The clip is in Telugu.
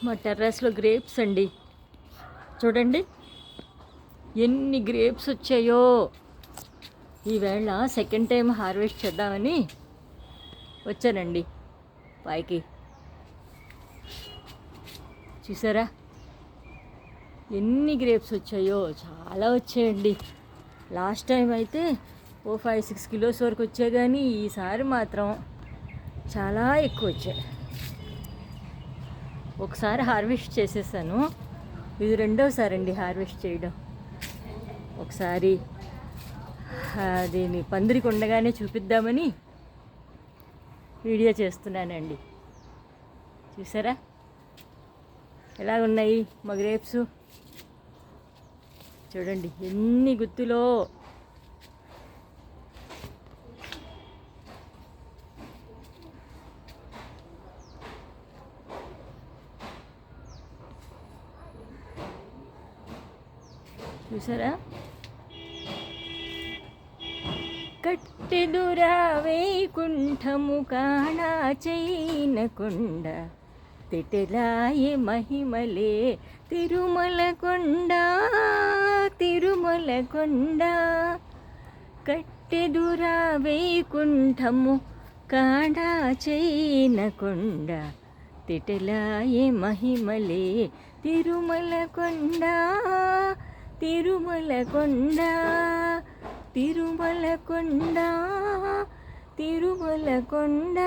మా టెర్రస్లో గ్రేప్స్ అండి. చూడండి ఎన్ని గ్రేప్స్ వచ్చాయో. ఈవేళ సెకండ్ టైం హార్వెస్ట్ చేద్దామని వచ్చానండి పైకి. చూసారా ఎన్ని గ్రేప్స్ వచ్చాయో, చాలా వచ్చాయండి. లాస్ట్ టైం అయితే 5-6 కిలోస్ వరకు వచ్చాయి, కానీ ఈసారి మాత్రం చాలా ఎక్కువ వచ్చాయి. ఒకసారి హార్వెస్ట్ చేసేసాను, ఇది రెండోసారి అండి హార్వెస్ట్ చేయడం. ఒకసారి దీన్ని పందిరికి ఉండగానే చూపిద్దామని వీడియో చేస్తున్నానండి. చూసారా ఎలా ఉన్నాయి మా గ్రేప్స్? చూడండి ఎన్ని గుత్తులో. చూసారా? కట్టెదురా వైకుంఠము కాణా చైనకొండ, తెటెలాయే మహిమలే తిరుమల కొండ, తిరుమల కొండ. కట్టెదురా వైకుంఠము కాణా చైనకొండ, తెటెలాయే మహిమలే తిరుమల కొండ, తిరుమల కొండ, తిరుమల కొండ, తిరుమల కొండ.